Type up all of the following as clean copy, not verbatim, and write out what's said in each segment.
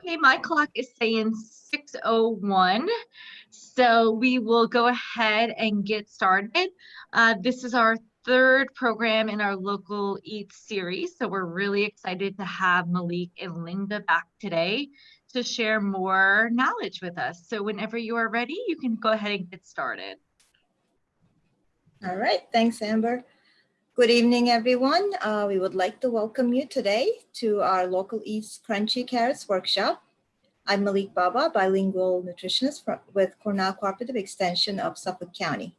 Okay, my clock is saying 6:01, so we will go ahead and get started. This is our third program in our Local Eats series, so we're really excited to have Malik and Linda back today to share more knowledge with us. So whenever you are ready, you can go ahead and get started. All right, thanks, Amber. Good evening, everyone. We would like to welcome you today to our Local Eats Crunchy Carrots workshop. I'm Malik Baba, bilingual nutritionist with Cornell Cooperative Extension of Suffolk County.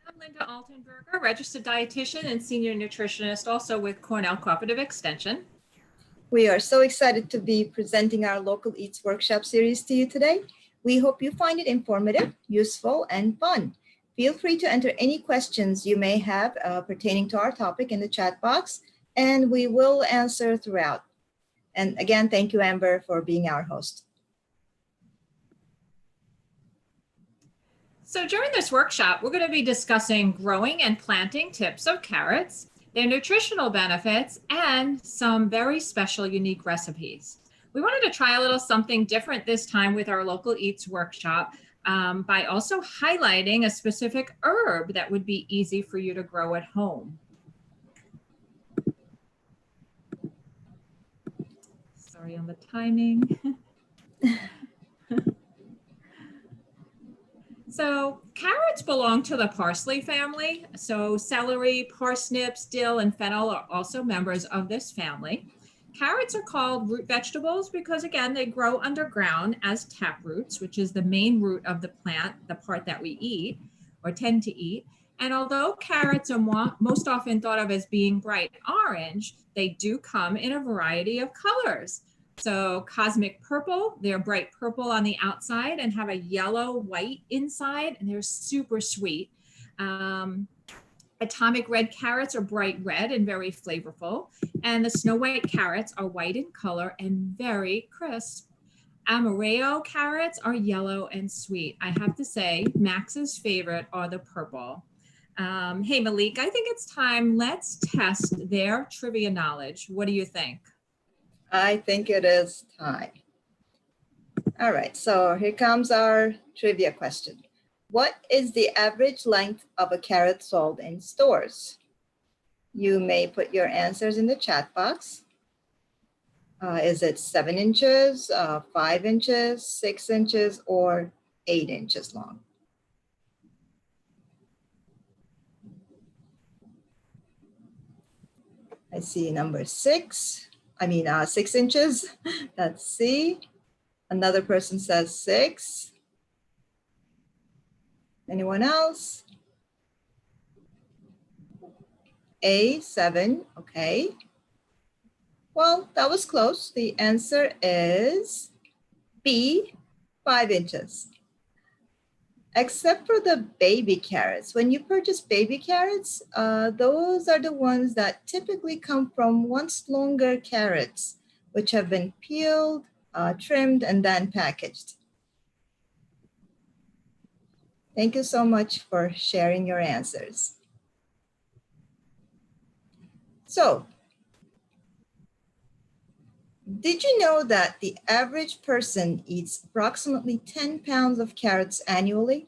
I'm Linda Altenberger, registered dietitian and senior nutritionist, also with Cornell Cooperative Extension. We are so excited to be presenting our Local Eats workshop series to you today. We hope you find it informative, useful, and fun. Feel free to enter any questions you may have pertaining to our topic in the chat box, and we will answer throughout. And again, thank you, Amber, for being our host. So during this workshop, we're going to be discussing growing and planting tips of carrots, their nutritional benefits, and some very special, unique recipes. We wanted to try a little something different this time with our Local Eats workshop by also highlighting a specific herb that would be easy for you to grow at home. Sorry on the timing. So carrots belong to the parsley family. So celery, parsnips, dill, and fennel are also members of this family. Carrots are called root vegetables because, again, they grow underground as taproots, which is the main root of the plant, the part that we eat or tend to eat. And although carrots are most often thought of as being bright orange, they do come in a variety of colors. So cosmic purple, they're bright purple on the outside and have a yellow white inside, and they're super sweet. Atomic red carrots are bright red and very flavorful. And the snow white carrots are white in color and very crisp. Amarillo carrots are yellow and sweet. I have to say, Max's favorite are the purple. Hey, Malik, I think it's time. Let's test their trivia knowledge. What do you think? I think it is time. All right, so here comes our trivia question. What is the average length of a carrot sold in stores? You may put your answers in the chat box. Is it 7 inches, 5 inches, 6 inches, or 8 inches long? I see number 6. 6 inches. That's C. Another person says 6. Anyone else? A, 7, okay. Well, that was close. The answer is B, 5 inches. Except for the baby carrots. When you purchase baby carrots, those are the ones that typically come from once longer carrots, which have been peeled, trimmed, and then packaged. Thank you so much for sharing your answers. So, did you know that the average person eats approximately 10 pounds of carrots annually?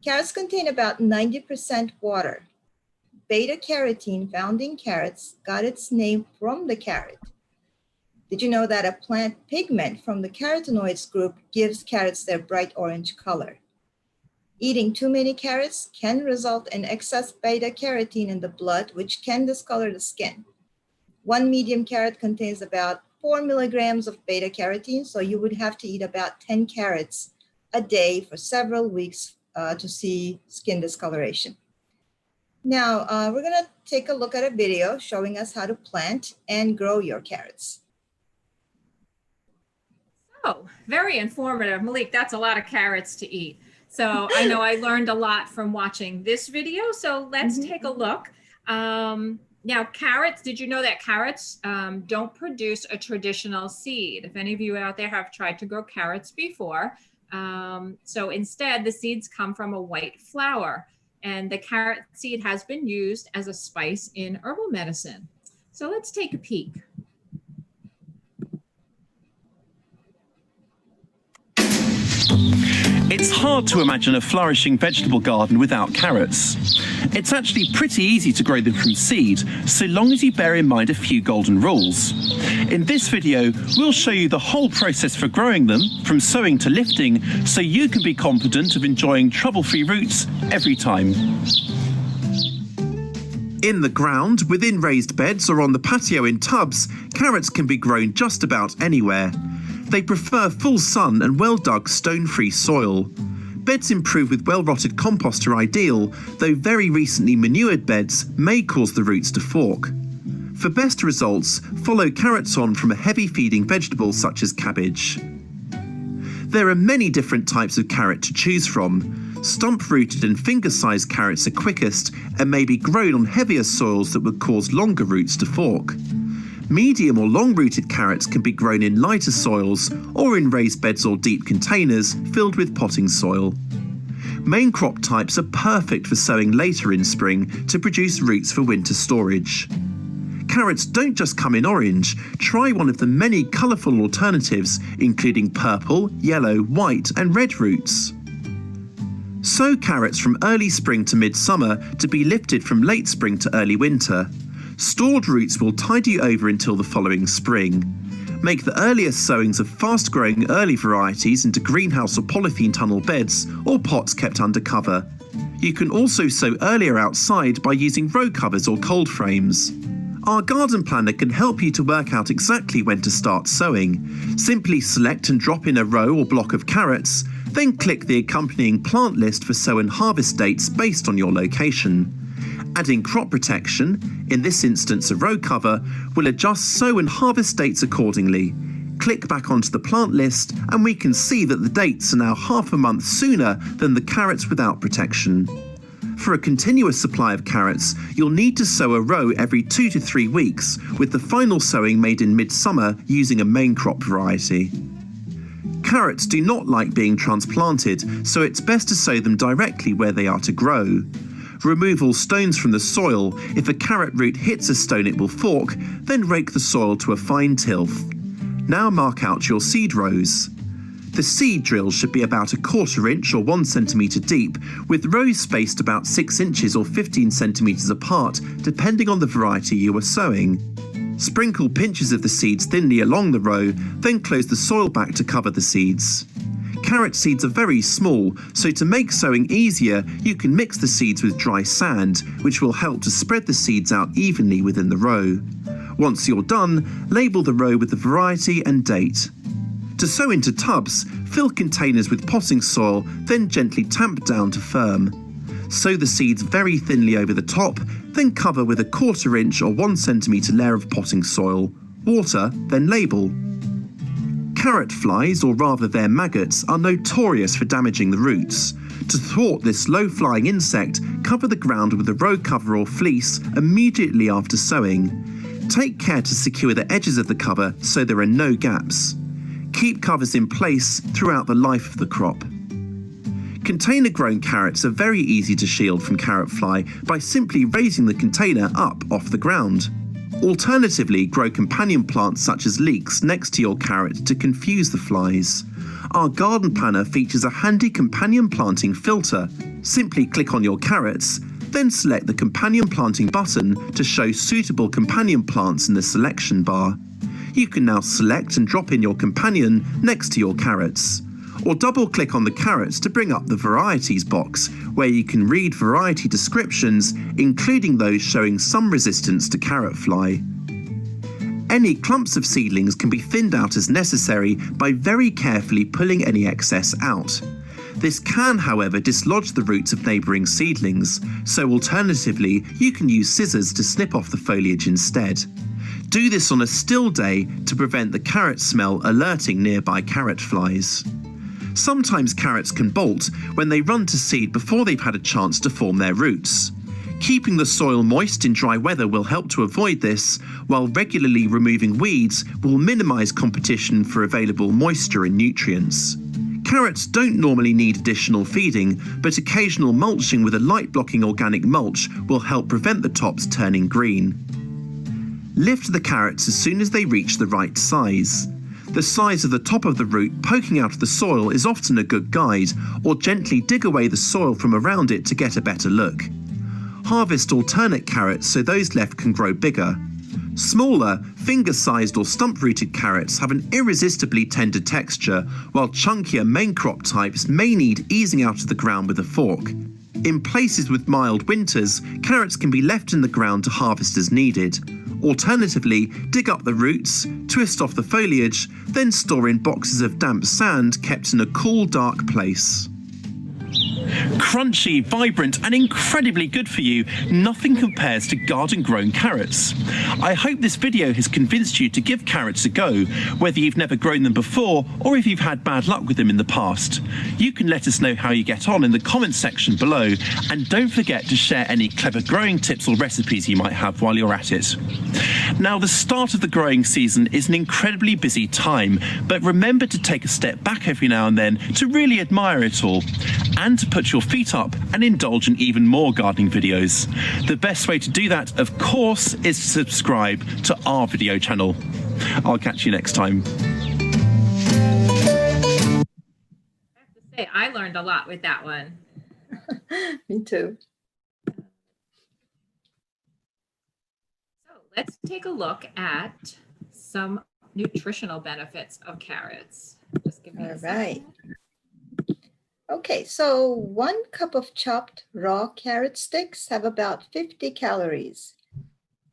Carrots contain about 90% water. Beta-carotene found in carrots got its name from the carrot. Did you know that a plant pigment from the carotenoids group gives carrots their bright orange color? Eating too many carrots can result in excess beta-carotene in the blood, which can discolor the skin. 1 medium carrot contains about 4 milligrams of beta-carotene, so you would have to eat about 10 carrots a day for several weeks to see skin discoloration. Now, we're gonna take a look at a video showing us how to plant and grow your carrots. Oh, very informative. Malik, that's a lot of carrots to eat. So I know I learned a lot from watching this video. So let's take a look. Now, carrots, did you know that carrots don't produce a traditional seed? If any of you out there have tried to grow carrots before. So instead, the seeds come from a white flower. And the carrot seed has been used as a spice in herbal medicine. So let's take a peek. It's hard to imagine a flourishing vegetable garden without carrots. It's actually pretty easy to grow them from seed, so long as you bear in mind a few golden rules. In this video, we'll show you the whole process for growing them, from sowing to lifting, so you can be confident of enjoying trouble-free roots every time. In the ground, within raised beds or on the patio in tubs, carrots can be grown just about anywhere. They prefer full sun and well-dug stone-free soil. Beds improved with well-rotted compost are ideal, though very recently manured beds may cause the roots to fork. For best results, follow carrots on from a heavy-feeding vegetable such as cabbage. There are many different types of carrot to choose from. Stump-rooted and finger-sized carrots are quickest and may be grown on heavier soils that would cause longer roots to fork. Medium or long-rooted carrots can be grown in lighter soils or in raised beds or deep containers filled with potting soil. Main crop types are perfect for sowing later in spring to produce roots for winter storage. Carrots don't just come in orange. Try one of the many colourful alternatives, including purple, yellow, white and red roots. Sow carrots from early spring to midsummer to be lifted from late spring to early winter. Stored roots will tide you over until the following spring. Make the earliest sowings of fast-growing early varieties into greenhouse or polythene tunnel beds or pots kept under cover. You can also sow earlier outside by using row covers or cold frames. Our garden planner can help you to work out exactly when to start sowing. Simply select and drop in a row or block of carrots, then click the accompanying plant list for sow and harvest dates based on your location. Adding crop protection, in this instance a row cover, will adjust sow and harvest dates accordingly. Click back onto the plant list and we can see that the dates are now half a month sooner than the carrots without protection. For a continuous supply of carrots, you'll need to sow a row every 2 to 3 weeks, with the final sowing made in midsummer using a main crop variety. Carrots do not like being transplanted, so it's best to sow them directly where they are to grow. Remove all stones from the soil. If a carrot root hits a stone it will fork, then rake the soil to a fine tilth. Now mark out your seed rows. The seed drill should be about 1/4 inch or 1 centimetre deep, with rows spaced about 6 inches or 15 centimetres apart, depending on the variety you are sowing. Sprinkle pinches of the seeds thinly along the row, then close the soil back to cover the seeds. Carrot seeds are very small, so to make sowing easier, you can mix the seeds with dry sand, which will help to spread the seeds out evenly within the row. Once you're done, label the row with the variety and date. To sow into tubs, fill containers with potting soil, then gently tamp down to firm. Sow the seeds very thinly over the top, then cover with 1/4 inch or 1 centimetre layer of potting soil. Water, then label. Carrot flies, or rather their maggots, are notorious for damaging the roots. To thwart this low-flying insect, cover the ground with a row cover or fleece immediately after sowing. Take care to secure the edges of the cover so there are no gaps. Keep covers in place throughout the life of the crop. Container-grown carrots are very easy to shield from carrot fly by simply raising the container up off the ground. Alternatively, grow companion plants such as leeks next to your carrot to confuse the flies. Our garden planner features a handy companion planting filter. Simply click on your carrots, then select the companion planting button to show suitable companion plants in the selection bar. You can now select and drop in your companion next to your carrots. Or double-click on the carrots to bring up the varieties box, where you can read variety descriptions, including those showing some resistance to carrot fly. Any clumps of seedlings can be thinned out as necessary by very carefully pulling any excess out. This can, however, dislodge the roots of neighbouring seedlings, so alternatively, you can use scissors to snip off the foliage instead. Do this on a still day to prevent the carrot smell alerting nearby carrot flies. Sometimes carrots can bolt when they run to seed before they've had a chance to form their roots. Keeping the soil moist in dry weather will help to avoid this, while regularly removing weeds will minimise competition for available moisture and nutrients. Carrots don't normally need additional feeding, but occasional mulching with a light-blocking organic mulch will help prevent the tops turning green. Lift the carrots as soon as they reach the right size. The size of the top of the root poking out of the soil is often a good guide, or gently dig away the soil from around it to get a better look. Harvest alternate carrots so those left can grow bigger. Smaller, finger-sized or stump-rooted carrots have an irresistibly tender texture, while chunkier main crop types may need easing out of the ground with a fork. In places with mild winters, carrots can be left in the ground to harvest as needed. Alternatively, dig up the roots, twist off the foliage, then store in boxes of damp sand kept in a cool, dark place. Crunchy, vibrant and incredibly good for you, nothing compares to garden-grown carrots. I hope this video has convinced you to give carrots a go, whether you've never grown them before or if you've had bad luck with them in the past. You can let us know how you get on in the comments section below, and don't forget to share any clever growing tips or recipes you might have while you're at it. Now, the start of the growing season is an incredibly busy time, but remember to take a step back every now and then to really admire it all, and to put your feet up and indulge in even more gardening videos. The best way to do that, of course, is to subscribe to our video channel. I'll catch you next time. I have to say, I learned a lot with that one. Me too. So let's take a look at some nutritional benefits of carrots. Just give me a second. Okay, so 1 cup of chopped raw carrot sticks have about 50 calories,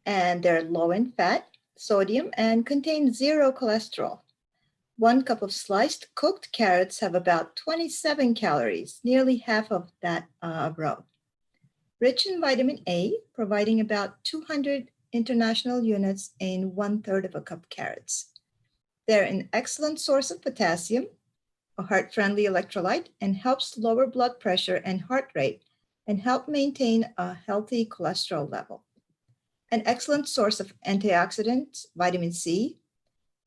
and they're low in fat, sodium, and contain 0 cholesterol. 1 cup of sliced cooked carrots have about 27 calories, nearly half of that of raw. Rich in vitamin A, providing about 200 international units in 1/3 of a cup carrots. They're an excellent source of potassium, a heart-friendly electrolyte, and helps lower blood pressure and heart rate and help maintain a healthy cholesterol level. An excellent source of antioxidants, vitamin C.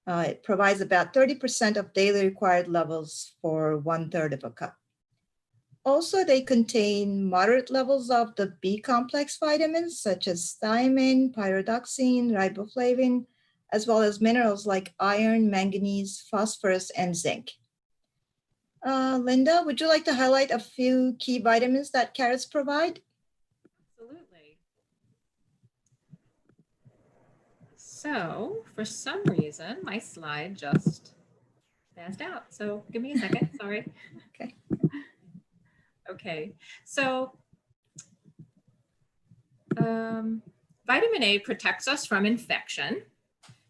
It provides about 30% of daily required levels for 1/3 of a cup. Also, they contain moderate levels of the B complex vitamins such as thiamine, pyridoxine, riboflavin, as well as minerals like iron, manganese, phosphorus, and zinc. Linda, would you like to highlight a few key vitamins that carrots provide? Absolutely. So for some reason, my slide just passed out. So give me a second, sorry. Okay. Okay, so vitamin A protects us from infection.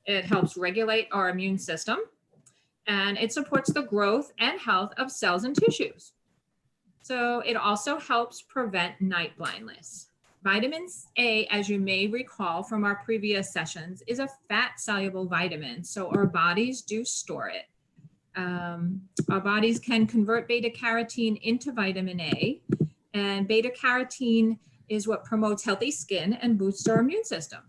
It helps regulate our immune system, and it supports the growth and health of cells and tissues. So it also helps prevent night blindness. Vitamin A, as you may recall from our previous sessions, is a fat-soluble vitamin, so our bodies do store it. Our bodies can convert beta-carotene into vitamin A, and beta-carotene is what promotes healthy skin and boosts our immune system.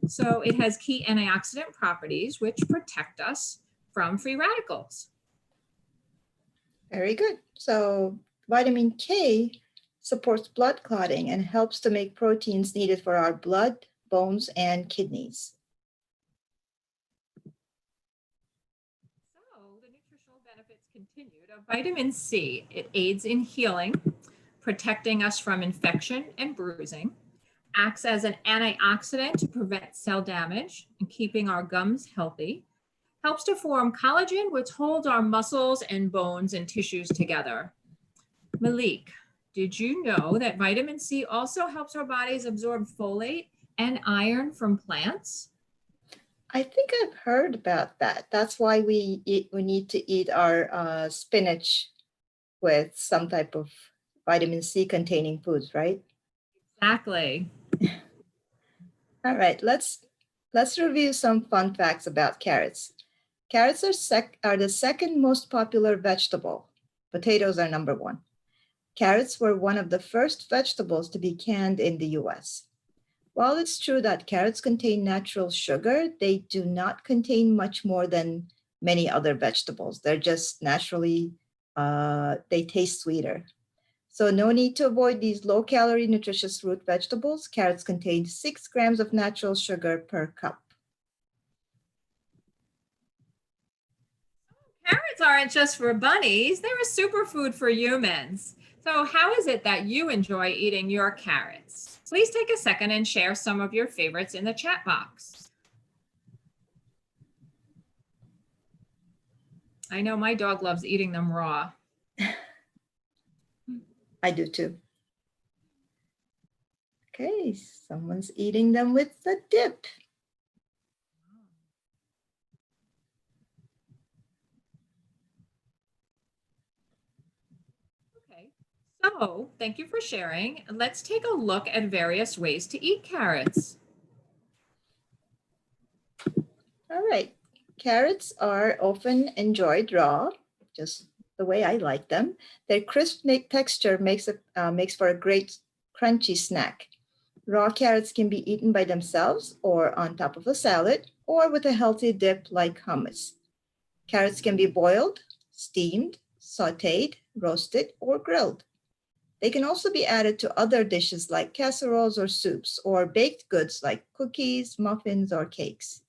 So it has key antioxidant properties which protect us from free radicals. Very good. So vitamin K supports blood clotting and helps to make proteins needed for our blood, bones, and kidneys. So the nutritional benefits continued of vitamin C. It aids in healing, protecting us from infection and bruising, acts as an antioxidant to prevent cell damage and keeping our gums healthy, helps to form collagen, which holds our muscles and bones and tissues together. Malik, did you know that vitamin C also helps our bodies absorb folate and iron from plants? I think I've heard about that. That's why we need to eat our spinach with some type of vitamin C containing foods, right? Exactly. All right, let's review some fun facts about carrots. Carrots are the second most popular vegetable. Potatoes are number 1. Carrots were one of the first vegetables to be canned in the US. While it's true that carrots contain natural sugar, they do not contain much more than many other vegetables. They're just naturally, they taste sweeter. So no need to avoid these low-calorie, nutritious root vegetables. Carrots contain 6 grams of natural sugar per cup. carrots aren't just for bunnies, they're a superfood for humans. So how is it that you enjoy eating your carrots? Please take a second and share some of your favorites in the chat box. I know my dog loves eating them raw. I do too. Okay, someone's eating them with the dip. Okay, so thank you for sharing. Let's take a look at various ways to eat carrots. All right, carrots are often enjoyed raw, just the way I like them. Their crisp texture makes for a great crunchy snack. Raw carrots can be eaten by themselves or on top of a salad or with a healthy dip like hummus. Carrots can be boiled, steamed, sautéed, roasted, or grilled. They can also be added to other dishes like casseroles or soups, or baked goods like cookies, muffins, or cakes.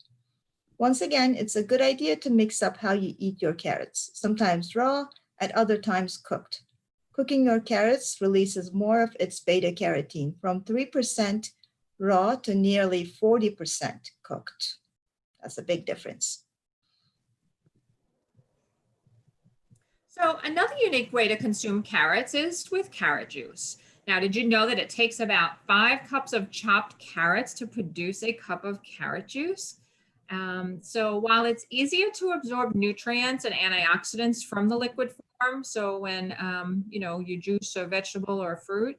Once again, it's a good idea to mix up how you eat your carrots, sometimes raw, at other times cooked. Cooking your carrots releases more of its beta-carotene from 3% raw to nearly 40% cooked. That's a big difference. So another unique way to consume carrots is with carrot juice. Now, did you know that it takes about 5 cups of chopped carrots to produce a cup of carrot juice? So while it's easier to absorb nutrients and antioxidants from the liquid form, so when you juice a vegetable or a fruit,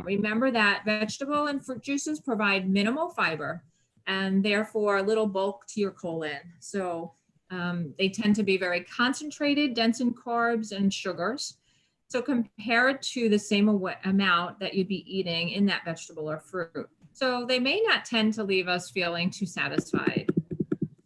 remember that vegetable and fruit juices provide minimal fiber and therefore little bulk to your colon. So they tend to be very concentrated, dense in carbs and sugars. So compared to the same amount that you'd be eating in that vegetable or fruit. So they may not tend to leave us feeling too satisfied.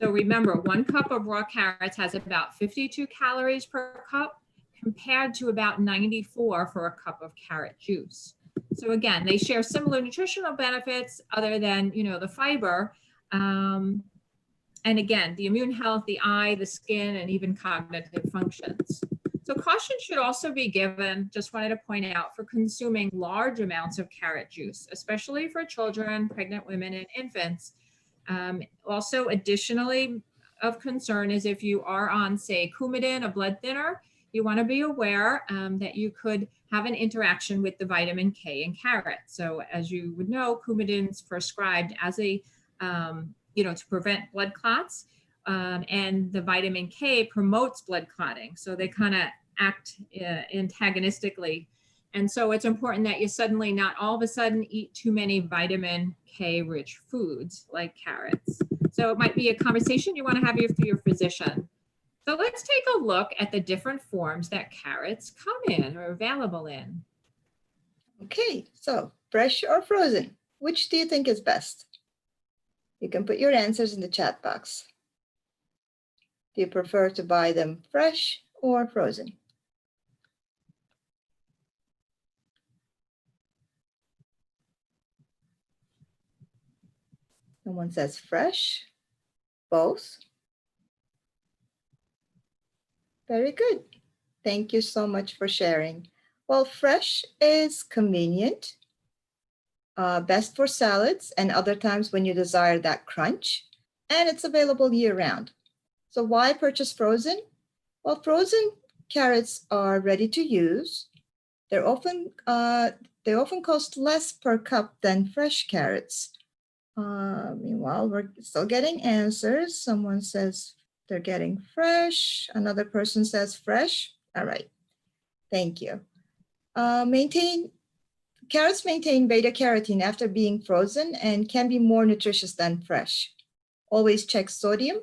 So remember, 1 cup of raw carrots has about 52 calories per cup compared to about 94 for a cup of carrot juice. So again, they share similar nutritional benefits other than, the fiber. And again, the immune health, the eye, the skin, and even cognitive functions. So caution should also be given, just wanted to point out, for consuming large amounts of carrot juice, especially for children, pregnant women, and infants. Also, additionally of concern is if you are on, say, Coumadin, a blood thinner, you want to be aware that you could have an interaction with the vitamin K in carrots. So as you would know, Coumadin is prescribed as a, to prevent blood clots. And the vitamin K promotes blood clotting. So they kind of act antagonistically. And so it's important that you suddenly not all of a sudden eat too many vitamin K rich foods like carrots. So it might be a conversation you want to have with your physician. So let's take a look at the different forms that carrots come in or available in. Okay, so fresh or frozen, which do you think is best? You can put your answers in the chat box. Do you prefer to buy them fresh or frozen? Someone says fresh, both. Very good. Thank you so much for sharing. Well, fresh is convenient, best for salads and other times when you desire that crunch, and it's available year-round. So why purchase frozen? Well, frozen carrots are ready to use. They often cost less per cup than fresh carrots. Meanwhile, we're still getting answers. Someone says they're getting fresh. Another person says fresh. All right. Thank you. Carrots maintain beta carotene after being frozen and can be more nutritious than fresh. Always check sodium,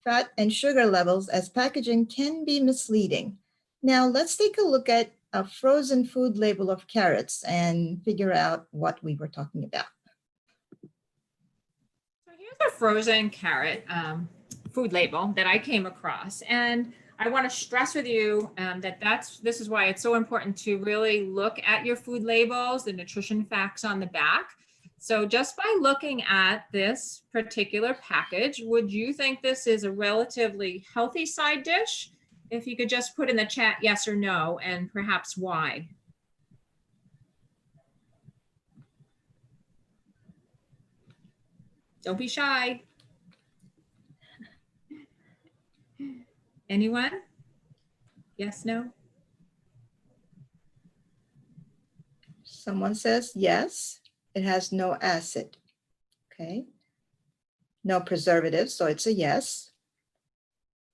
fat, and sugar levels as packaging can be misleading. Now let's take a look at a frozen food label of carrots and figure out what we were talking about. So here's a frozen carrot food label that I came across. And I want to stress with you this is why it's so important to really look at your food labels, the nutrition facts on the back. So just by looking at this particular package, would you think this is a relatively healthy side dish? If you could just put in the chat yes or no, and perhaps why. Don't be shy. Anyone? Yes, no? Someone says yes, it has no acid. Okay. No preservatives, so it's a yes.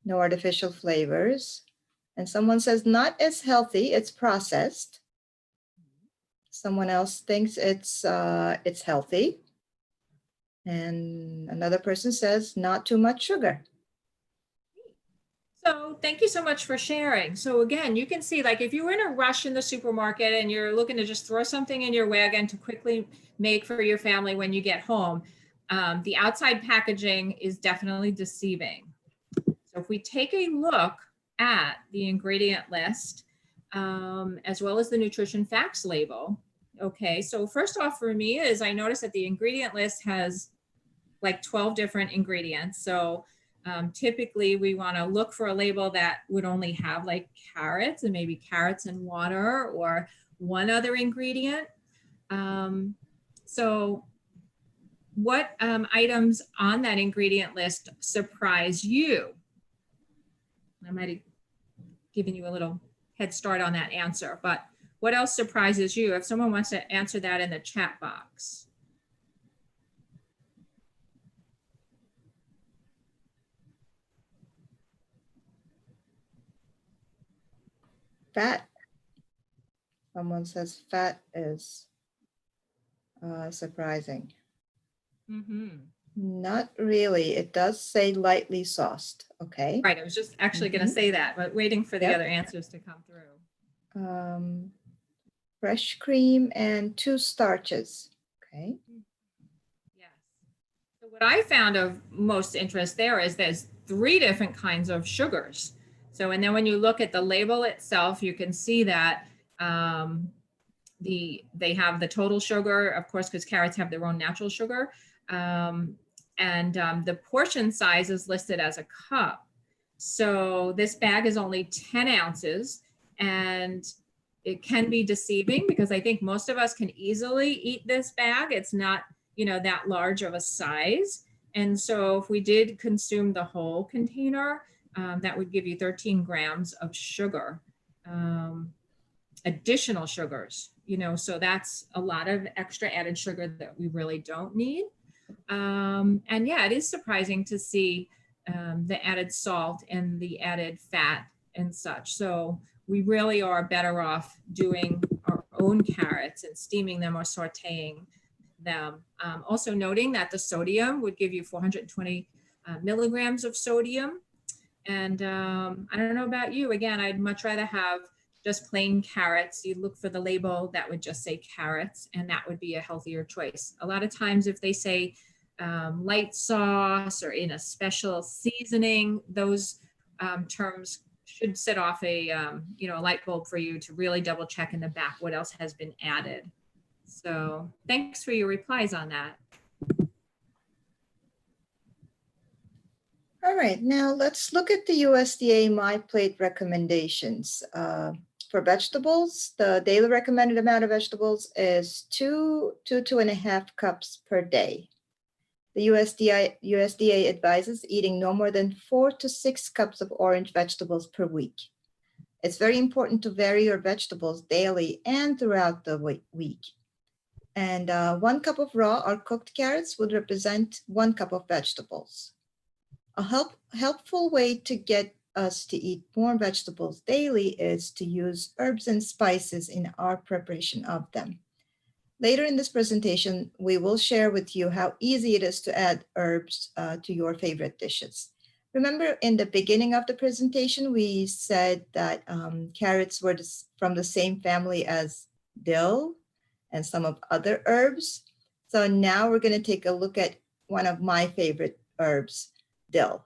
No artificial flavors. And someone says not as healthy, it's processed. Someone else thinks it's healthy. And another person says not too much sugar. So thank you so much for sharing. So again, you can see, like, if you were in a rush in the supermarket and you're looking to just throw something in your wagon to quickly make for your family when you get home, the outside packaging is definitely deceiving. So if we take a look at the ingredient list, as well as the nutrition facts label, okay, so first off for me is I noticed that the ingredient list has like 12 different ingredients. So typically we want to look for a label that would only have like carrots and maybe carrots and water or one other ingredient. So what items on that ingredient list surprise you? I might have given you a little head start on that answer, but what else surprises you? If someone wants to answer that in the chat box. Fat. Someone says fat is surprising. Mm-hmm. Not really. It does say lightly sauced. Okay. Right. I was just actually going to say that, but waiting for the Yep. other answers to come through. Fresh cream and 2 starches. Okay. Yes. So what I found of most interest there is there's 3 different kinds of sugars. So, and then when you look at the label itself, you can see that they have the total sugar, of course, because carrots have their own natural sugar. The portion size is listed as a cup. So this bag is only 10 ounces, and it can be deceiving because I think most of us can easily eat this bag. It's not, that large of a size. And so if we did consume the whole container, that would give you 13 grams of sugar, additional sugars, so that's a lot of extra added sugar that we really don't need. And yeah, it is surprising to see the added salt and the added fat and such. So we really are better off doing our own carrots and steaming them or sauteing them. Also noting that the sodium would give you 420 milligrams of sodium. And I don't know about you, again, I'd much rather have just plain carrots. You look for the label that would just say carrots, and that would be a healthier choice. A lot of times if they say light sauce or in a special seasoning, those terms should set off a light bulb for you to really double check in the back what else has been added. So thanks for your replies on that. All right, now let's look at the USDA My Plate recommendations. For vegetables, the daily recommended amount of vegetables is 2 to 2.5 cups per day. The USDA advises eating no more than 4 to 6 cups of orange vegetables per week. It's very important to vary your vegetables daily and throughout the week. And 1 cup of raw or cooked carrots would represent 1 cup of vegetables. A helpful way to get us to eat more vegetables daily is to use herbs and spices in our preparation of them. Later in this presentation, we will share with you how easy it is to add herbs to your favorite dishes. Remember, in the beginning of the presentation, we said that carrots were from the same family as dill and some of other herbs. So now we're going to take a look at one of my favorite herbs, dill.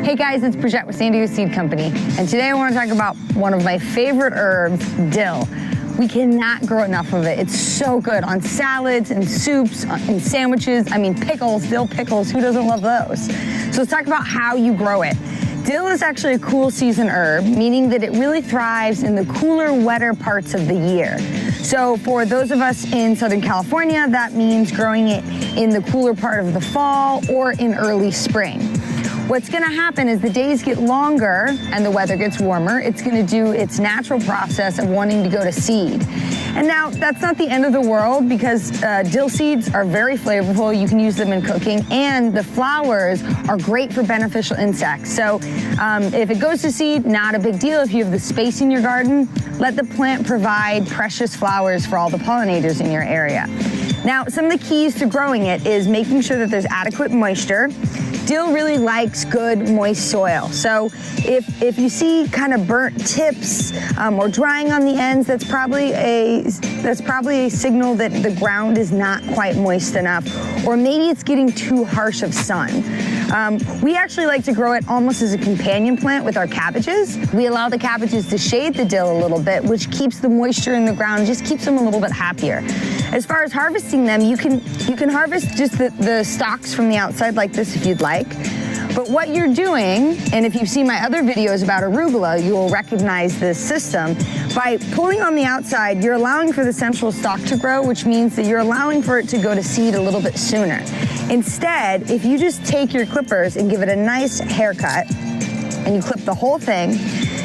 Hey guys, it's Bridget with San Diego Seed Company, and today I want to talk about one of my favorite herbs, dill. We cannot grow enough of it. It's so good on salads and soups and sandwiches. I mean, pickles, dill pickles, who doesn't love those? So let's talk about how you grow it. Dill is actually a cool season herb, meaning that it really thrives in the cooler, wetter parts of the year. So for those of us in Southern California, that means growing it in the cooler part of the fall or in early spring. What's gonna happen is the days get longer and the weather gets warmer. It's gonna do its natural process of wanting to go to seed. And now that's not the end of the world, because dill seeds are very flavorful. You can use them in cooking, and the flowers are great for beneficial insects. So if it goes to seed, not a big deal. If you have the space in your garden, let the plant provide precious flowers for all the pollinators in your area. Now, some of the keys to growing it is making sure that there's adequate moisture. Dill really likes good moist soil. So if you see kind of burnt tips or drying on the ends, that's probably a signal that the ground is not quite moist enough, or maybe it's getting too harsh of sun. We actually like to grow it almost as a companion plant with our cabbages. We allow the cabbages to shade the dill a little bit, which keeps the moisture in the ground and just keeps them a little bit happier. As far as harvesting them, you can harvest just the stalks from the outside like this if you'd like. But what you're doing, and if you've seen my other videos about arugula, you will recognize this system. By pulling on the outside, you're allowing for the central stalk to grow, which means that you're allowing for it to go to seed a little bit sooner. Instead, if you just take your clippers and give it a nice haircut, and you clip the whole thing,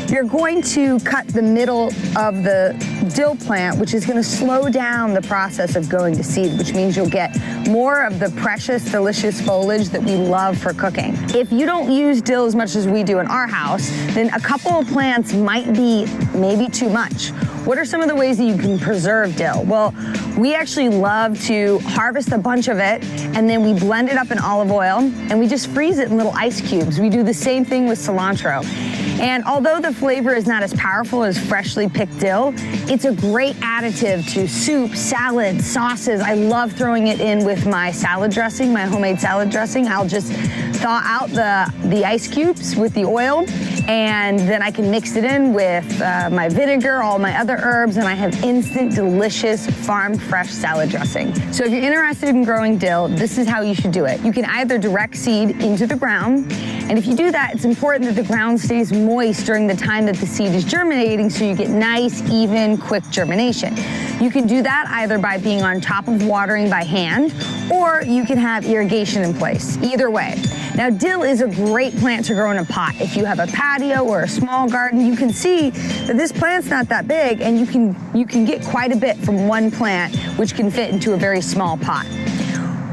you're going to cut the middle of the dill plant, which is going to slow down the process of going to seed, which means you'll get more of the precious, delicious foliage that we love for cooking. If you don't use dill as much as we do in our house, then a couple of plants might be maybe too much. What are some of the ways that you can preserve dill? Well, we actually love to harvest a bunch of it, and then we blend it up in olive oil, and we just freeze it in little ice cubes. We do the same thing with cilantro. And although the flavor is not as powerful as freshly picked dill, it's a great additive to soup, salads, sauces. I love throwing it in with my salad dressing, my homemade salad dressing. I'll just thaw out the ice cubes with the oil, and then I can mix it in with my vinegar, all my other herbs, and I have instant, delicious, farm-fresh salad dressing. So if you're interested in growing dill, this is how you should do it. You can either direct seed into the ground, and if you do that, it's important that the ground stays moist during the time that the seed is germinating, so you get nice, even, quick germination. You can do that either by being on top of watering by hand, or you can have irrigation in place. Either way. Now, dill is a great plant to grow in a pot. If you have a patio or a small garden, you can see that this plant's not that big, and you can get quite a bit from one plant, which can fit into a very small pot.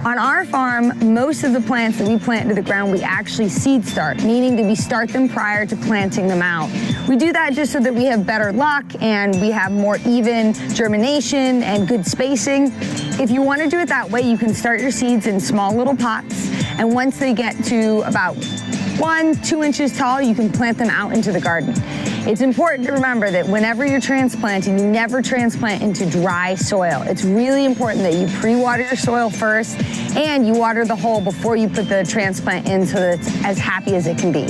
On our farm, most of the plants that we plant into the ground, we actually seed start, meaning that we start them prior to planting them out. We do that just so that we have better luck and we have more even germination and good spacing. If you want to do it that way, you can start your seeds in small little pots, and once they get to about 1-2 inches tall, you can plant them out into the garden. It's important to remember that whenever you're transplanting, you never transplant into dry soil. It's really important that you pre-water your soil first, and you water the hole before you put the transplant in so that it's as happy as it can be.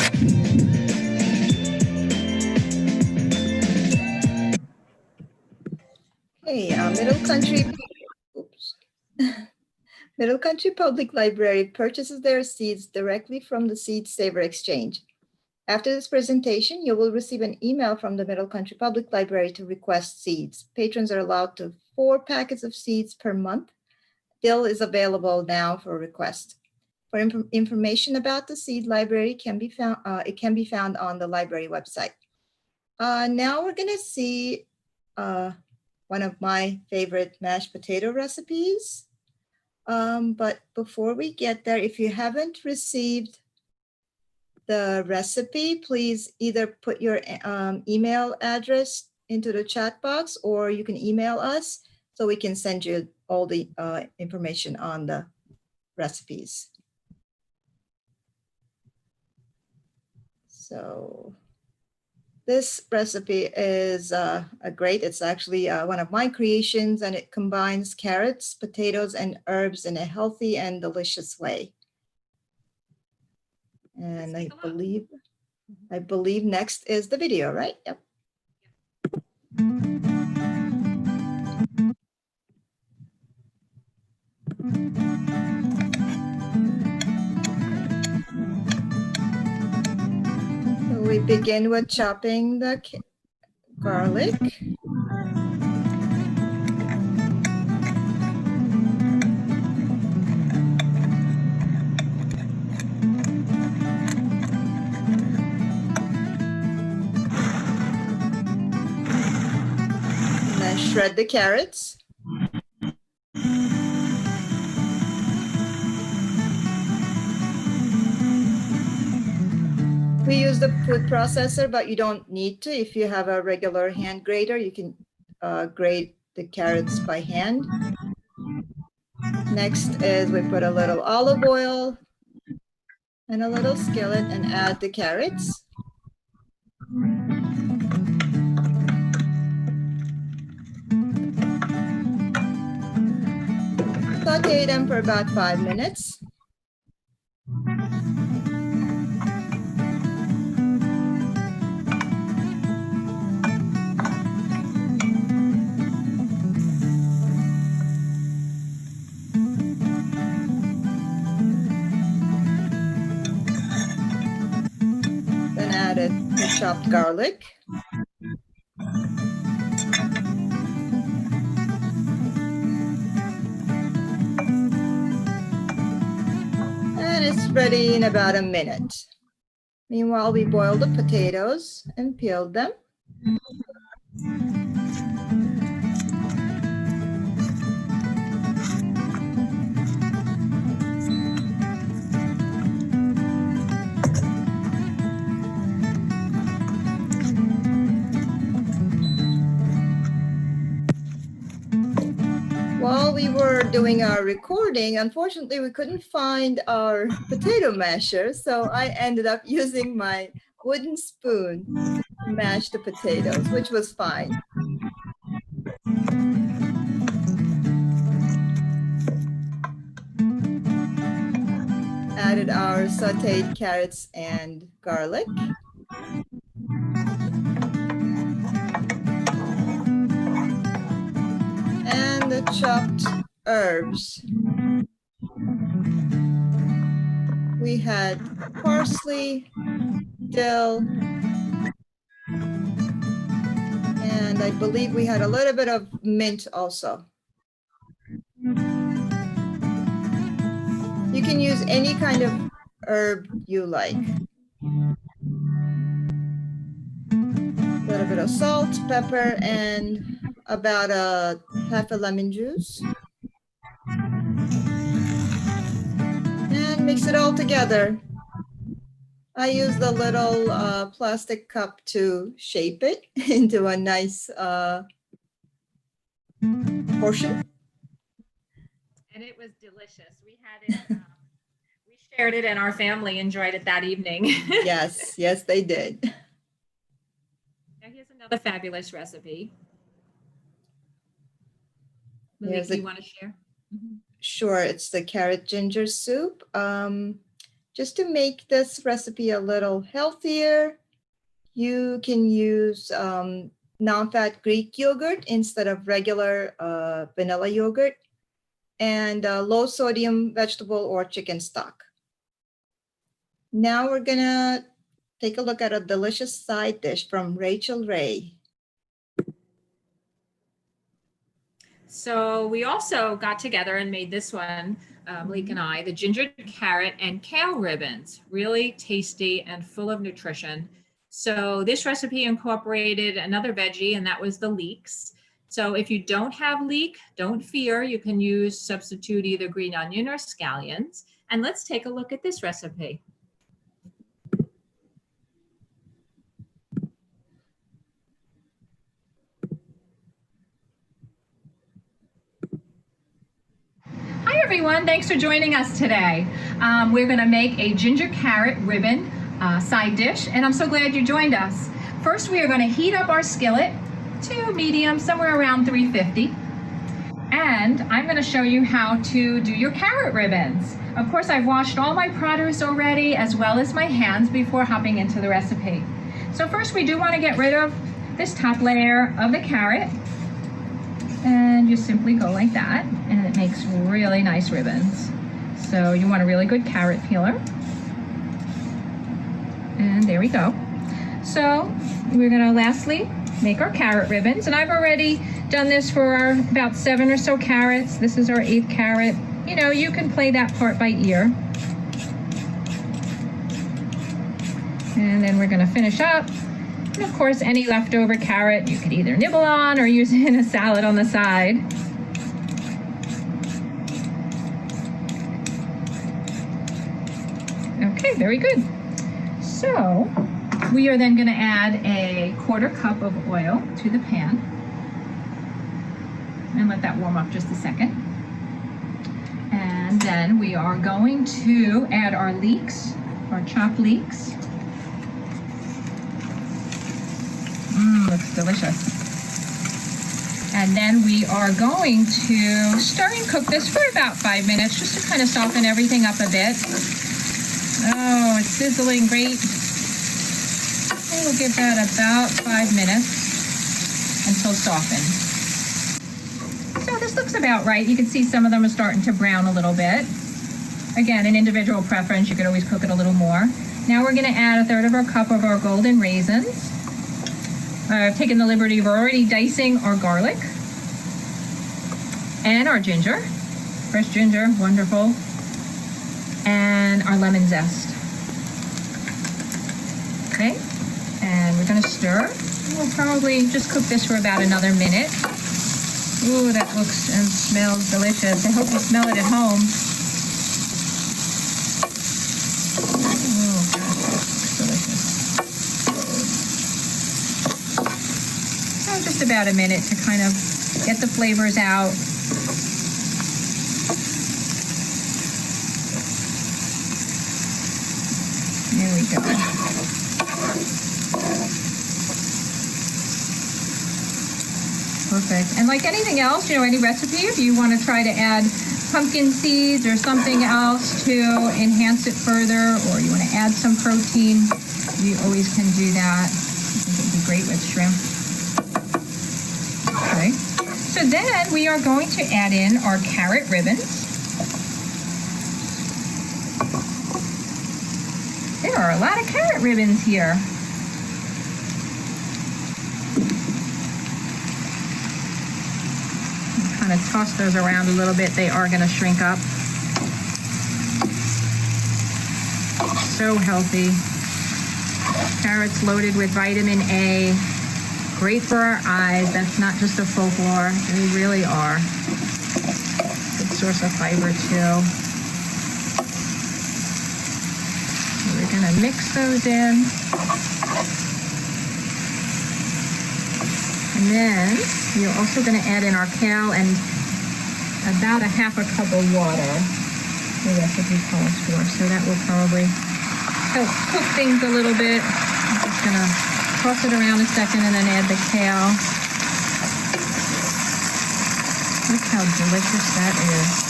Hey, Middle Country Public Library purchases their seeds directly from the Seed Saver Exchange. After this presentation, you will receive an email from the Middle Country Public Library to request seeds. Patrons are allowed to 4 packets of seeds per month. Dill is available now for request. For information about the seed library, it can be found on the library website. Now we're going to see one of my favorite mashed potato recipes. But before we get there, if you haven't received the recipe, please either put your email address into the chat box, or you can email us so we can send you all the information on the recipes. So this recipe is great. It's actually one of my creations, and it combines carrots, potatoes, and herbs in a healthy and delicious way. And I believe next is the video, right? Yep. begin with chopping the garlic. And then shred the carrots. We use the food processor, but you don't need to. If you have a regular hand grater, you can grate the carrots by hand. Next is we put a little olive oil and a little skillet and add the carrots. Saute them for about 5 minutes. Then added the chopped garlic. And it's ready in about a minute. Meanwhile, we boiled the potatoes and peeled them. While we were doing our recording, unfortunately, we couldn't find our potato masher, so I ended up using my wooden spoon to mash the potatoes, which was fine. Added our sauteed carrots and garlic. And the chopped herbs. We had parsley, dill, and I believe we had a little bit of mint also. You can use any kind of herb you like. A little bit of salt, pepper, and about a half a lemon juice. And mix it all together. I used a little plastic cup to shape it into a nice portion. And it was delicious. We had it, we shared it and our family enjoyed it that evening. Yes, yes, they did. Now here's another fabulous recipe. Here's Malik, you want to share? Sure, it's the carrot ginger soup. Just to make this recipe a little healthier, you can use non-fat Greek yogurt instead of regular vanilla yogurt, and low sodium vegetable or chicken stock. Now we're gonna take a look at a delicious side dish from Rachel Ray. So we also got together and made this one, Malik and I, the ginger carrot and kale ribbons, really tasty and full of nutrition. So this recipe incorporated another veggie, and that was the leeks. So if you don't have leek, don't fear, you can substitute either green onion or scallions. And let's take a look at this recipe. Hi everyone, thanks for joining us today. We're gonna make a ginger carrot ribbon side dish, and I'm so glad you joined us. First, we are gonna heat up our skillet to medium, somewhere around 350. And I'm gonna show you how to do your carrot ribbons. Of course, I've washed all my produce already, as well as my hands before hopping into the recipe. So first, we do wanna get rid of this top layer of the carrot. And you simply go like that, and it makes really nice ribbons. So you want a really good carrot peeler. And there we go. So we're gonna lastly make our carrot ribbons, and I've already done this for about 7 or so carrots. This is our 8th carrot. You know, you can play that part by ear. And then we're gonna finish up. And of course, any leftover carrot you could either nibble on or use it in a salad on the side. Okay, very good. So we are then going to add a 1/4 cup of oil to the pan and let that warm up just a second. And then we are going to add our leeks, our chopped leeks. Looks delicious. And then we are going to stir and cook this for about 5 minutes just to kind of soften everything up a bit. Oh, it's sizzling great. We'll give that about 5 minutes until softened. So this looks about right. You can see some of them are starting to brown a little bit. Again, an individual preference. You could always cook it a little more. Now we're going to add 1/3 of our cup of our golden raisins. I've taken the liberty of already dicing our garlic and our ginger. Fresh ginger, wonderful. And our lemon zest. Okay, and we're gonna stir. We'll probably just cook this for about another minute. Ooh, that looks and smells delicious. I hope you smell it at home. Oh gosh, that looks delicious. So just about a minute to kind of get the flavors out. There we go. Perfect. And like anything else, you know, any recipe, if you want to try to add pumpkin seeds or something else to enhance it further, or you want to add some protein, you always can do that. I think it'd be great with shrimp. Okay. So then we are going to add in our carrot ribbons. There are a lot of carrot ribbons here. Kind of toss those around a little bit. They are going to shrink up. So healthy. Carrots loaded with vitamin A. Great for our eyes. That's not just a folklore. They really are. Good source of fiber too. We're going to mix those in. And then we're also going to add in our kale and about 1/2 cup of water, the recipe calls for. So that will probably help cook things a little bit. I'm just going to toss it around a second and then add the kale. Look how delicious that is.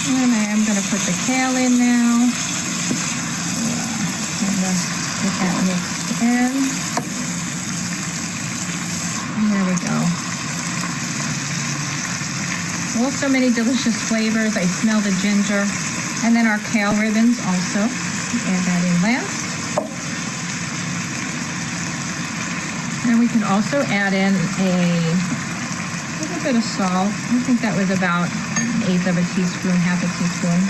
And I am going to put the kale in now. And get that mixed in. And there we go. Well, so many delicious flavors. I smell the ginger. And then our kale ribbons also. Add that in last. And we can also add in a little bit of salt. I think that was about 1/8 of a teaspoon, 1/2 a teaspoon.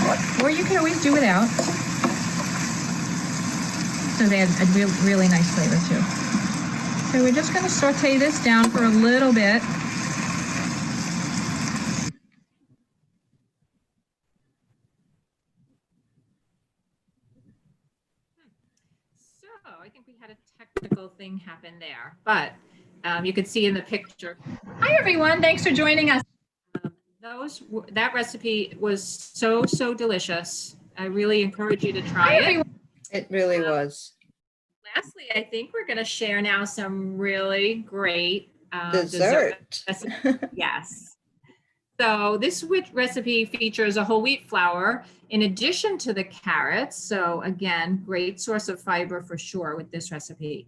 Or you can always do without. So they add a really nice flavor too. So we're just going to saute this down for a little bit. So I think we had a technical thing happen there, but you can see in the picture. Hi everyone, thanks for joining us. That recipe was so delicious. I really encourage you to try it. It really was. Lastly, I think we're going to share now some really great Dessert. Yes. So this recipe features a whole wheat flour in addition to the carrots. So again, great source of fiber for sure with this recipe.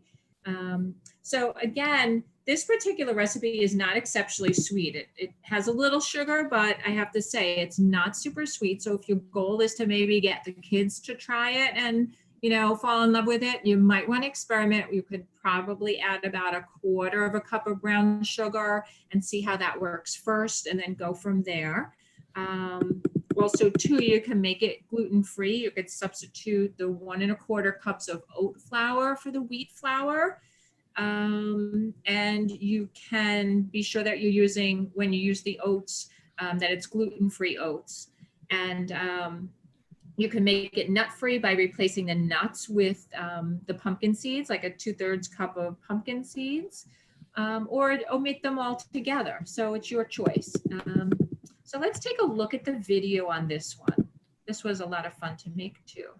So again, This particular recipe is not exceptionally sweet. It has a little sugar, but I have to say it's not super sweet. So if your goal is to maybe get the kids to try it and, you know, fall in love with it, you might want to experiment. You could probably add about 1/4 cup of brown sugar and see how that works first, and then go from there. Also too, you can make it gluten-free. You could substitute the 1 1/4 cups of oat flour for the wheat flour. And you can be sure that you're using, when you use the oats, that it's gluten-free oats. And you can make it nut-free by replacing the nuts with the pumpkin seeds, like a 2/3 cup of pumpkin seeds, or omit them all together. So it's your choice. So let's take a look at the video on this one. This was a lot of fun to make too.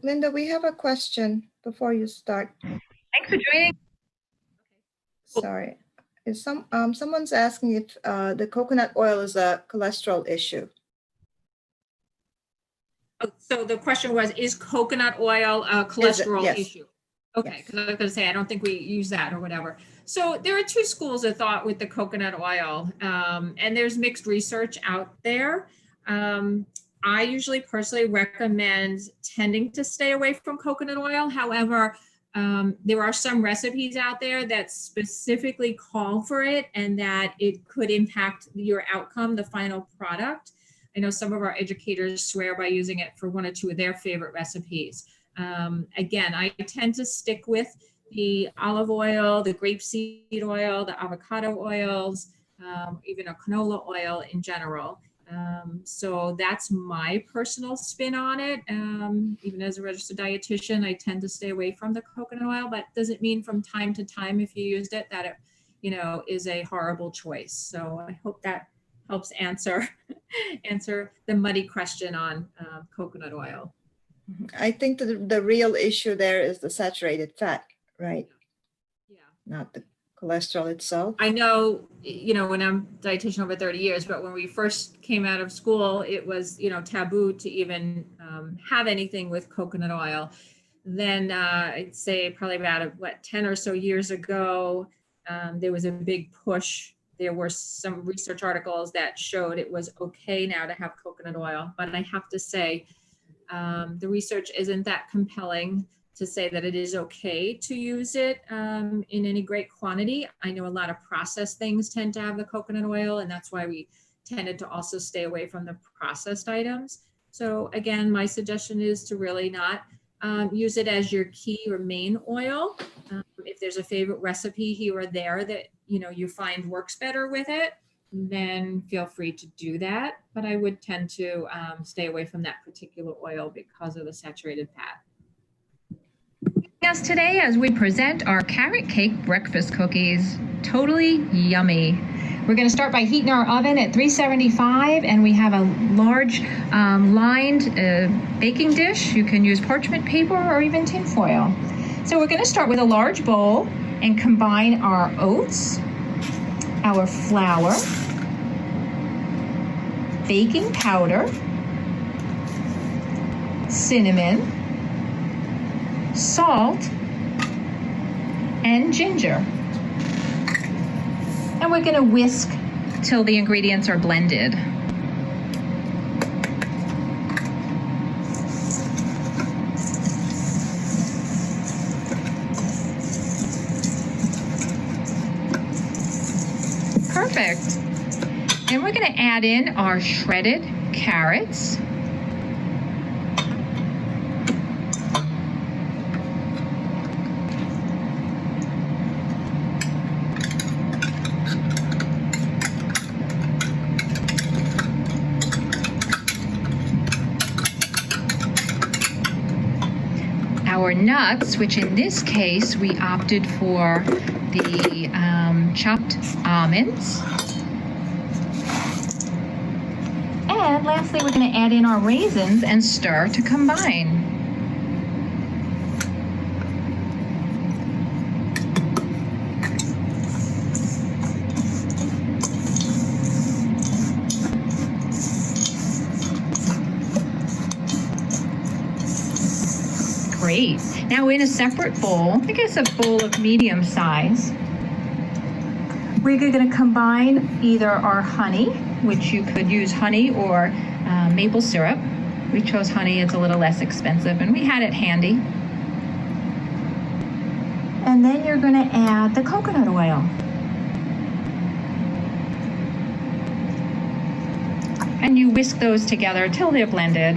Linda, we have a question before you start. Thanks for joining. Sorry. Is someone's asking if the coconut oil is a cholesterol issue. So the question was, is coconut oil a cholesterol Yes. issue? Okay, Yes. because I was going to say, I don't think we use that or whatever. So there are two schools of thought with the coconut oil, and there's mixed research out there. I usually personally recommend tending to stay away from coconut oil. However, there are some recipes out there that specifically call for it and that it could impact your outcome, the final product. I know some of our educators swear by using it for 1 or 2 of their favorite recipes. Again, I tend to stick with the olive oil, the grapeseed oil, the avocado oils, even a canola oil in general. So that's my personal spin on it. Even as a registered dietitian, I tend to stay away from the coconut oil, but doesn't mean from time to time, if you used it, that it, you know, is a horrible choice. So I hope that helps answer the muddy question on coconut oil. I think the real issue there is the saturated fat, right? Yeah. Not the cholesterol itself. I know, you know, when I'm dietitian over 30 years, but when we first came out of school, it was, you know, taboo to even have anything with coconut oil. Then I'd say probably about 10 or so years ago, there was a big push. There were some research articles that showed it was okay now to have coconut oil, but I have to say, the research isn't that compelling to say that it is okay to use it in any great quantity. I know a lot of processed things tend to have the coconut oil, and that's why we tended to also stay away from the processed items. So again, my suggestion is to really not use it as your key or main oil. If there's a favorite recipe here or there that, you know, you find works better with it, then feel free to do that. But I would tend to stay away from that particular oil because of the saturated fat. Us today as we present our carrot cake breakfast cookies. Totally yummy. We're going to start by heating our oven at 375, and we have a large lined baking dish. You can use parchment paper or even tin foil. So we're going to start with a large bowl and combine our oats, our flour, baking powder, cinnamon, salt, and ginger. And we're going to whisk till the ingredients are blended. Perfect. And we're going to add in our shredded carrots. Our nuts, which in this case we opted for the chopped almonds. And lastly, we're going to add in our raisins and stir to combine. We're Great. Now in a separate bowl, I guess a bowl of medium size, we're going to combine either our honey, which you could use honey or maple syrup. We chose honey, it's a little less expensive, and we had it handy. And then you're going to add the coconut oil. And you whisk those together till they're blended.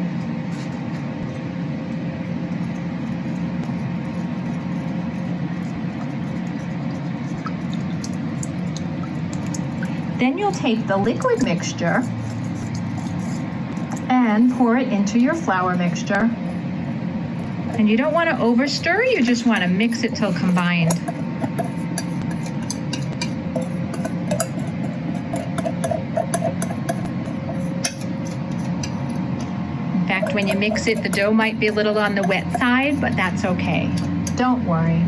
Then you'll take the liquid mixture and pour it into your flour mixture. And you don't want to over stir, you just want to mix it till combined. In fact, when you mix it, the dough might be a little on the wet side, but that's okay. Don't worry.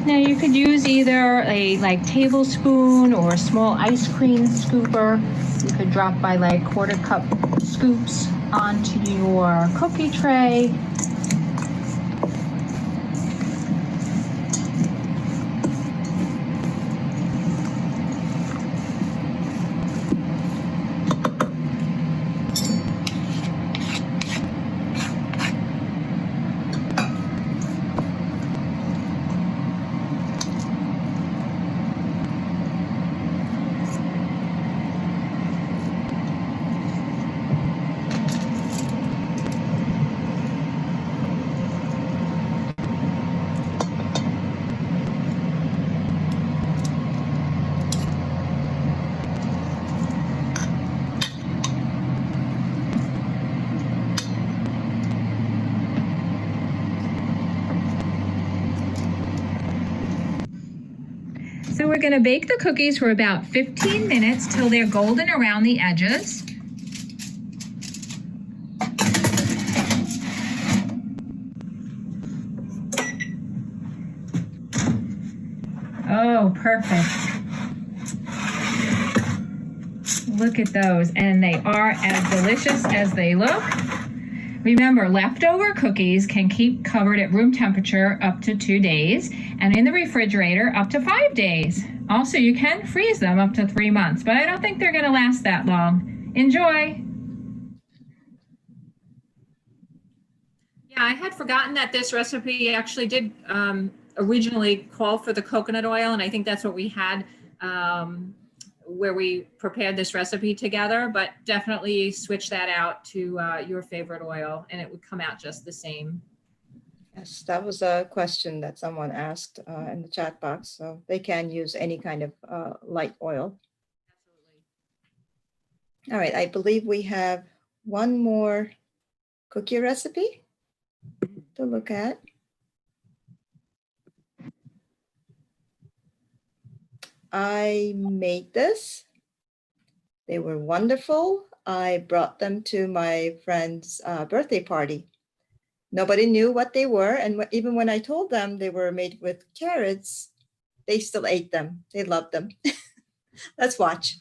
Now you could use either a tablespoon or a small ice cream scooper. You could drop by like 1/4 cup scoops onto your cookie tray. So we're going to bake the cookies for about 15 minutes till they're golden around the edges. Oh, perfect. Look at those, and they are as delicious as they look. Remember, leftover cookies can keep covered at room temperature up to 2 days and in the refrigerator up to 5 days. Also, you can freeze them up to 3 months, but I don't think they're going to last that long. Enjoy! Yeah, I had forgotten that this recipe actually did originally call for the coconut oil, and I think that's what we had where we prepared this recipe together, but definitely switch that out to your favorite oil and it would come out just the same. Yes, that was a question that someone asked in the chat box. So they can use any kind of light oil. Absolutely. All right, I believe we have one more cookie recipe to look at. I made this. They were wonderful. I brought them to my friend's birthday party. Nobody knew what they were. And even when I told them they were made with carrots, they still ate them. They loved them. Let's watch.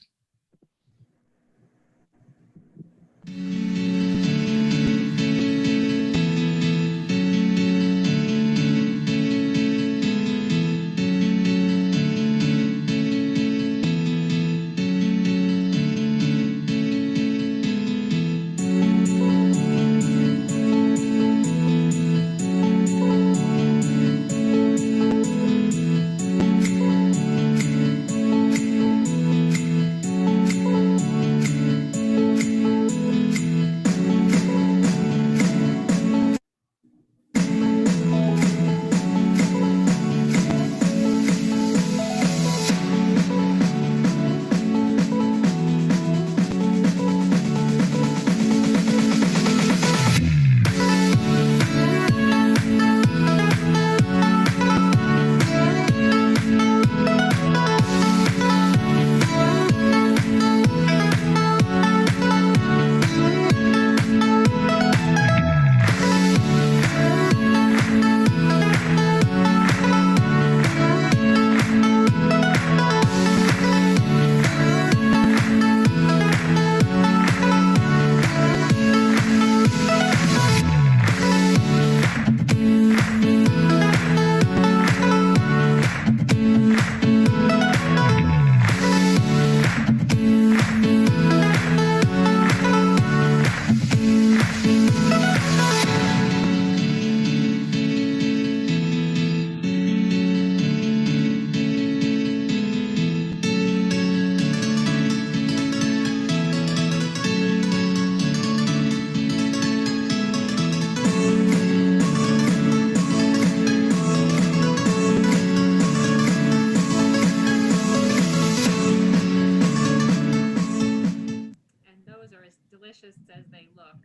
delicious as they look.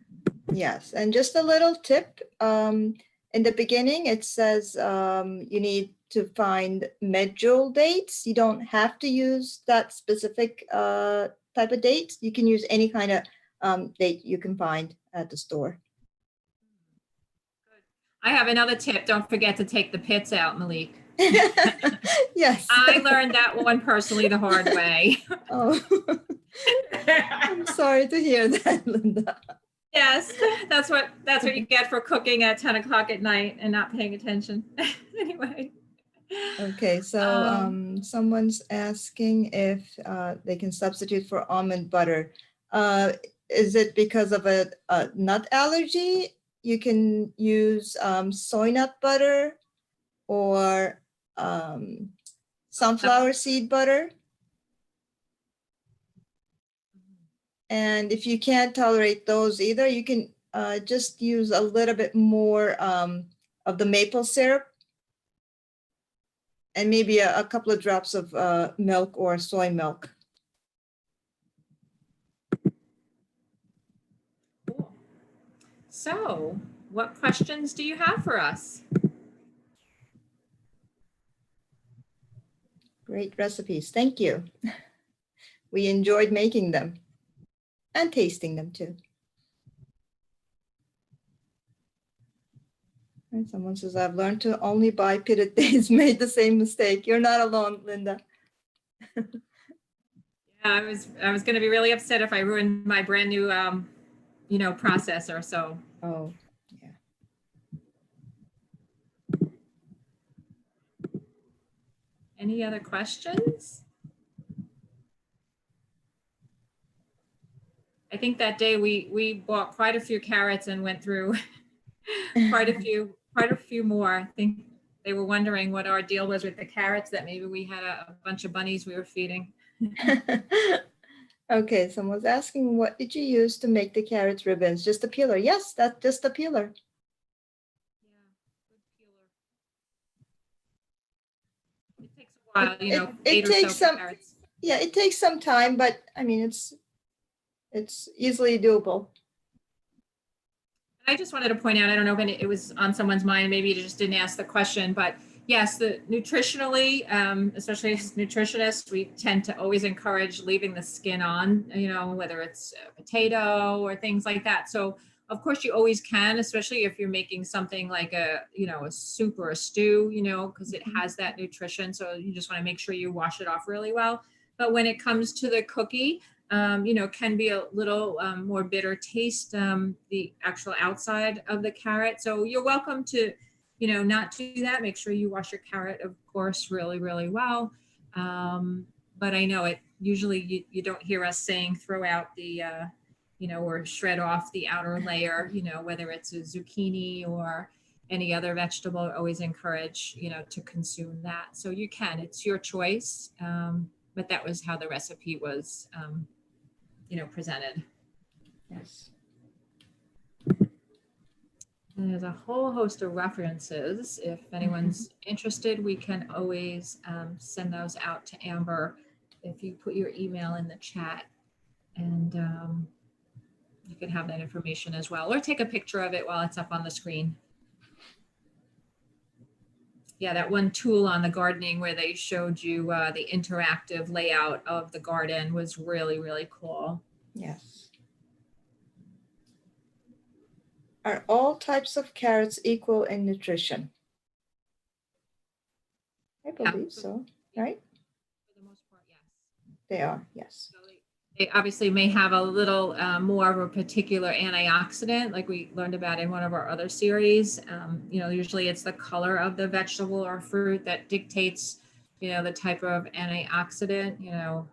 Yes, and just a little tip. In the beginning, it says you need to find medjool dates. You don't have to use that specific type of date. You can use any kind of date you can find at the store. I have another tip. Don't forget to take the pits out, Malik. Yes. I learned that one personally the hard way. Oh, I'm sorry to hear that, Linda. Yes, that's what you get for cooking at 10 o'clock at night and not paying attention. Anyway. Okay, so someone's asking if they can substitute for almond butter. Is it because of a nut allergy? You can use soy nut butter or sunflower seed butter. And if you can't tolerate those either, you can just use a little bit more of the maple syrup and maybe a couple of drops of milk or soy milk. Cool. So, what questions do you have for us? Great recipes. Thank you. We enjoyed making them and tasting them too. And someone says, I've learned to only buy pitted dates, made the same mistake. You're not alone, Linda. Yeah, I was going to be really upset if I ruined my brand new, processor. So. Oh, yeah. Any other questions? I think that day we bought quite a few carrots and went through quite a few more. I think they were wondering what our deal was with the carrots, that maybe we had a bunch of bunnies we were feeding. Okay, someone's asking, what did you use to make the carrots ribbons? Just a peeler. Yes, that's just a peeler. Yeah, good peeler. It takes a while, It takes some, carrots. Yeah, it takes some time, but I mean, it's easily doable. I just wanted to point out, I don't know if it was on someone's mind, maybe you just didn't ask the question, but yes, the nutritionally, especially as nutritionists, we tend to always encourage leaving the skin on, whether it's a potato or things like that. So of course you always can, especially if you're making something like a soup or a stew, because it has that nutrition. So you just want to make sure you wash it off really well. But when it comes to the cookie, can be a little more bitter taste, the actual outside of the carrot. So you're welcome to, not do that. Make sure you wash your carrot, of course, really, really well. But I know it usually you don't hear us saying throw out the, or shred off the outer layer, whether it's a zucchini or any other vegetable. I always encourage, to consume that. So you can, it's your choice. But that was how the recipe was, presented. Yes. And there's a whole host of references. If anyone's interested, we can always send those out to Amber if you put your email in the chat, and you can have that information as well, or take a picture of it while it's up on the screen. Yeah, that one tool on the gardening where they showed you the interactive layout of the garden was really, really cool. Yes. Are all types of carrots equal in nutrition? I believe so, right? For the most part, yes. They are, yes. So they obviously may have a little more of a particular antioxidant, like we learned about in one of our other series. Usually it's the color of the vegetable or fruit that dictates, the type of antioxidant,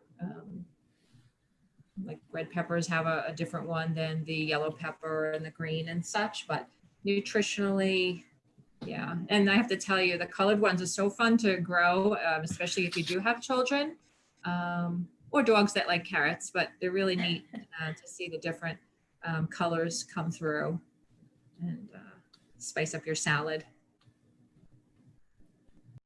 like red peppers have a different one than the yellow pepper and the green and such, but nutritionally, yeah. And I have to tell you, the colored ones are so fun to grow, especially if you do have children. Or dogs that like carrots, but they're really neat to see the different colors come through and spice up your salad.